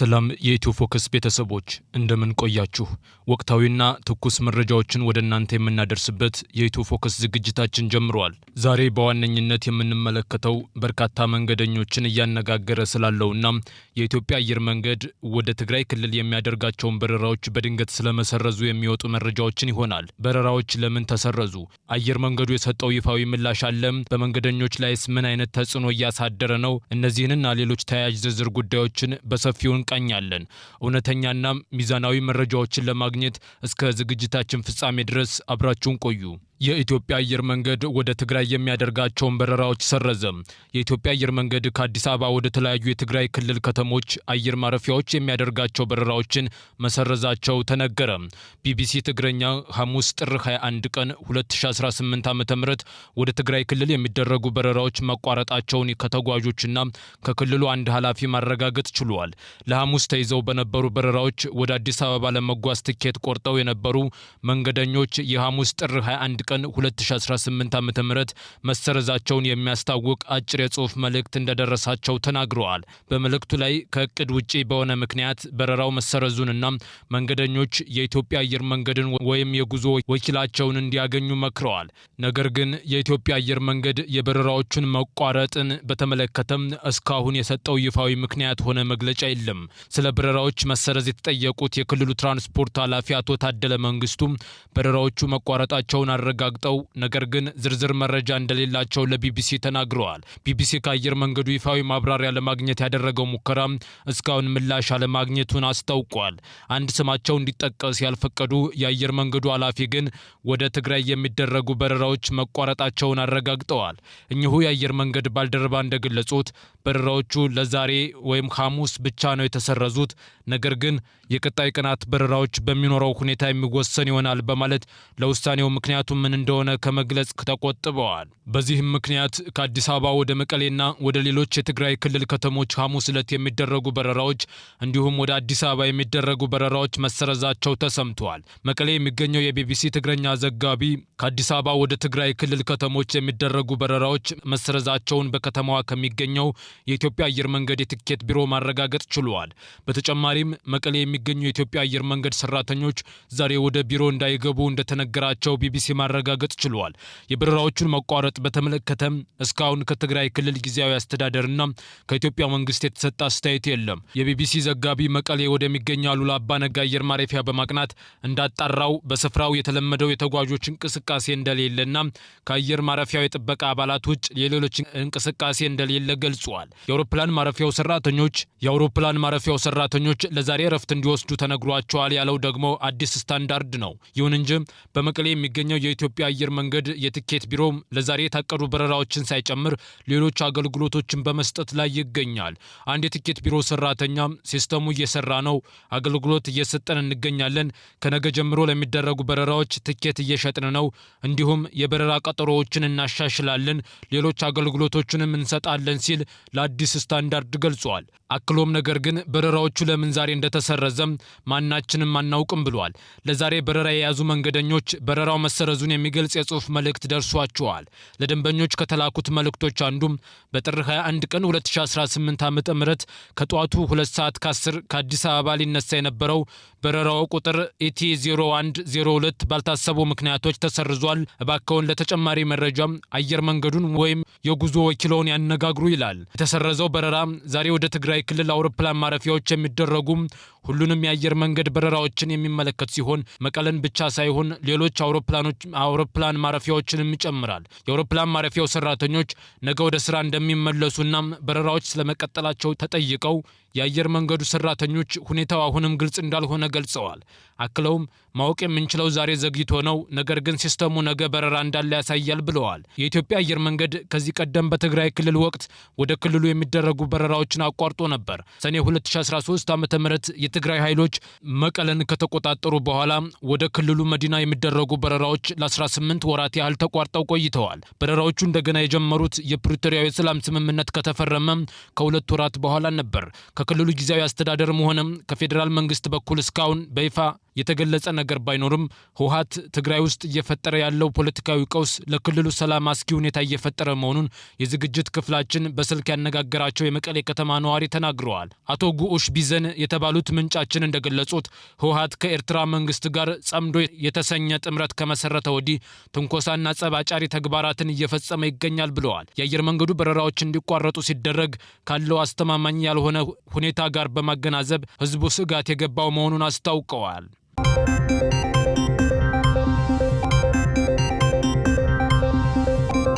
ሰላም የኢትዮ ፎከስ ቤተሰቦች እንደምን ቆያችሁ? ወቅታዊና ትኩስ መረጃዎችን ወደ እናንተ የምናደርስበት የኢትዮ ፎከስ ዝግጅታችን ጀምሯል። ዛሬ በዋነኝነት የምንመለከተው በርካታ መንገደኞችን እያነጋገረ ስላለውና የኢትዮጵያ አየር መንገድ ወደ ትግራይ ክልል የሚያደርጋቸውን በረራዎች በድንገት ስለመሰረዙ የሚወጡ መረጃዎችን ይሆናል። በረራዎች ለምን ተሰረዙ? አየር መንገዱ የሰጠው ይፋዊ ምላሽ አለ? በመንገደኞች ላይስ ምን አይነት ተጽዕኖ እያሳደረ ነው? እነዚህንና ሌሎች ተያያዥ ዝርዝር ጉዳዮችን በሰፊው እንቃኛለን። እውነተኛና ሚዛናዊ መረጃዎችን ለማግኘት እስከ ዝግጅታችን ፍጻሜ ድረስ አብራችሁን ቆዩ። የኢትዮጵያ አየር መንገድ ወደ ትግራይ የሚያደርጋቸውን በረራዎች ሰረዘ። የኢትዮጵያ አየር መንገድ ከአዲስ አበባ ወደ ተለያዩ የትግራይ ክልል ከተሞች አየር ማረፊያዎች የሚያደርጋቸው በረራዎችን መሰረዛቸው ተነገረ። ቢቢሲ ትግረኛ ሐሙስ ጥር 21 ቀን 2018 ዓ.ም ወደ ትግራይ ክልል የሚደረጉ በረራዎች መቋረጣቸውን ከተጓዦችና ከክልሉ አንድ ኃላፊ ማረጋገጥ ችሏል። ለሐሙስ ተይዘው በነበሩ በረራዎች ወደ አዲስ አበባ ለመጓዝ ትኬት ቆርጠው የነበሩ መንገደኞች የሐሙስ ጥር 21 ቀን 2018 ዓ.ም መሰረዛቸውን የሚያስታውቅ አጭር የጽሑፍ መልእክት እንደደረሳቸው ተናግረዋል። በመልእክቱ ላይ ከእቅድ ውጪ በሆነ ምክንያት በረራው መሰረዙንና መንገደኞች የኢትዮጵያ አየር መንገድን ወይም የጉዞ ወኪላቸውን እንዲያገኙ መክረዋል። ነገር ግን የኢትዮጵያ አየር መንገድ የበረራዎቹን መቋረጥን በተመለከተም እስካሁን የሰጠው ይፋዊ ምክንያት ሆነ መግለጫ የለም። ስለ በረራዎች መሰረዝ የተጠየቁት የክልሉ ትራንስፖርት ኃላፊ አቶ ታደለ መንግስቱ በረራዎቹ መቋረጣቸውን አረጋግጠው ነገር ግን ዝርዝር መረጃ እንደሌላቸው ለቢቢሲ ተናግረዋል። ቢቢሲ ከአየር መንገዱ ይፋዊ ማብራሪያ ለማግኘት ያደረገው ሙከራ እስካሁን ምላሽ አለማግኘቱን አስታውቋል። አንድ ስማቸው እንዲጠቀስ ያልፈቀዱ የአየር መንገዱ ኃላፊ ግን ወደ ትግራይ የሚደረጉ በረራዎች መቋረጣቸውን አረጋግጠዋል። እኚሁ የአየር መንገድ ባልደረባ እንደገለጹት በረራዎቹ ለዛሬ ወይም ሐሙስ ብቻ ነው የተሰረዙት። ነገር ግን የቀጣይ ቀናት በረራዎች በሚኖረው ሁኔታ የሚወሰን ይሆናል በማለት ለውሳኔው ምክንያቱ ምን እንደሆነ ከመግለጽ ተቆጥበዋል። በዚህም ምክንያት ከአዲስ አበባ ወደ መቀሌና ወደ ሌሎች የትግራይ ክልል ከተሞች ሐሙስ ዕለት የሚደረጉ በረራዎች እንዲሁም ወደ አዲስ አበባ የሚደረጉ በረራዎች መሰረዛቸው ተሰምተዋል። መቀሌ የሚገኘው የቢቢሲ ትግረኛ ዘጋቢ ከአዲስ አበባ ወደ ትግራይ ክልል ከተሞች የሚደረጉ በረራዎች መሰረዛቸውን በከተማዋ ከሚገኘው የኢትዮጵያ አየር መንገድ የትኬት ቢሮ ማረጋገጥ ችሏል። በተጨማሪም መቀሌ የሚገኙ የኢትዮጵያ አየር መንገድ ሰራተኞች ዛሬ ወደ ቢሮ እንዳይገቡ እንደተነገራቸው ቢቢሲ ማረጋገጥ ችሏል። የበረራዎቹን መቋረጥ በተመለከተም እስካሁን ከትግራይ ክልል ጊዜያዊ አስተዳደርና ከኢትዮጵያ መንግስት የተሰጠ አስተያየት የለም። የቢቢሲ ዘጋቢ መቀሌ ወደሚገኘው አሉላ አባ ነጋ አየር ማረፊያ በማቅናት እንዳጣራው በስፍራው የተለመደው የተጓዦች እንቅስቃሴ እንደሌለና ከአየር ማረፊያው የጥበቃ አባላት ውጭ የሌሎች እንቅስቃሴ እንደሌለ ገልጿል። የአውሮፕላን ማረፊያው ሰራተኞች ለዛሬ እረፍት እንዲወስዱ ተነግሯቸዋል ያለው ደግሞ አዲስ ስታንዳርድ ነው። ይሁን እንጂ በመቀሌ የሚገኘው የኢትዮጵያ አየር መንገድ የትኬት ቢሮ ለዛሬ የታቀዱ በረራዎችን ሳይጨምር ሌሎች አገልግሎቶችን በመስጠት ላይ ይገኛል። አንድ የትኬት ቢሮ ሰራተኛ ሲስተሙ እየሰራ ነው፣ አገልግሎት እየሰጠን እንገኛለን፣ ከነገ ጀምሮ ለሚደረጉ በረራዎች ትኬት እየሸጥን ነው፣ እንዲሁም የበረራ ቀጠሮዎችን እናሻሽላለን፣ ሌሎች አገልግሎቶችንም እንሰጣለን ሲል ለአዲስ ስታንዳርድ ገልጿል። አክሎም ነገር ግን በረራዎቹ ለምን ዛሬ እንደተሰረዘም ማናችንም አናውቅም ብሏል። ለዛሬ በረራ የያዙ መንገደኞች በረራው መሰረዙን የሚገልጽ የጽሑፍ መልእክት ደርሷቸዋል። ለደንበኞች ከተላኩት መልእክቶች አንዱም በጥር 21 ቀን 2018 ዓ.ም ከጠዋቱ 2 ሰዓት ከ10 ከአዲስ አበባ ሊነሳ የነበረው በረራው ቁጥር ኢቲ 0102 ባልታሰቡ ምክንያቶች ተሰርዟል። እባክዎን ለተጨማሪ መረጃም አየር መንገዱን ወይም የጉዞ ወኪሎን ያነጋግሩ ይላል። የተሰረዘው በረራ ዛሬ ወደ ትግራይ ክልል አውሮፕላን ማረፊያዎች የሚደረጉ ሁሉንም የአየር መንገድ በረራዎችን የሚመለከት ሲሆን መቀለን ብቻ ሳይሆን ሌሎች አውሮፕላን ማረፊያዎችንም ይጨምራል። የአውሮፕላን ማረፊያው ሰራተኞች ነገ ወደ ስራ እንደሚመለሱና በረራዎች ስለመቀጠላቸው ተጠይቀው የአየር መንገዱ ሰራተኞች ሁኔታው አሁንም ግልጽ እንዳልሆነ ገልጸዋል። አክለውም ማወቅ የምንችለው ዛሬ ዘግይቶ ነው፣ ነገር ግን ሲስተሙ ነገ በረራ እንዳለ ያሳያል ብለዋል። የኢትዮጵያ አየር መንገድ ከዚህ ቀደም በትግራይ ክልል ወቅት ወደ ክልሉ የሚደረጉ በረራዎችን አቋርጦ ነበር። ሰኔ 2013 ዓ.ም የትግራይ ኃይሎች መቀለን ከተቆጣጠሩ በኋላ ወደ ክልሉ መዲና የሚደረጉ በረራዎች ለ18 ወራት ያህል ተቋርጠው ቆይተዋል። በረራዎቹ እንደገና የጀመሩት የፕሪቶሪያው የሰላም ስምምነት ከተፈረመ ከ2 ወራት በኋላ ነበር። ከክልሉ ጊዜያዊ አስተዳደርም ሆነ ከፌዴራል መንግስት በኩል እስካሁን በይፋ የተገለጸ ነገር ባይኖርም ህወሓት ትግራይ ውስጥ እየፈጠረ ያለው ፖለቲካዊ ቀውስ ለክልሉ ሰላም አስጊ ሁኔታ እየፈጠረ መሆኑን የዝግጅት ክፍላችን በስልክ ያነጋገራቸው የመቀሌ ከተማ ነዋሪ ተናግረዋል። አቶ ጉኡሽ ቢዘን የተባሉት ምንጫችን እንደገለጹት ህወሓት ከኤርትራ መንግስት ጋር ጸምዶ የተሰኘ ጥምረት ከመሰረተ ወዲህ ትንኮሳና ጸብ አጫሪ ተግባራትን እየፈጸመ ይገኛል ብለዋል። የአየር መንገዱ በረራዎች እንዲቋረጡ ሲደረግ ካለው አስተማማኝ ያልሆነ ሁኔታ ጋር በማገናዘብ ህዝቡ ስጋት የገባው መሆኑን አስታውቀዋል።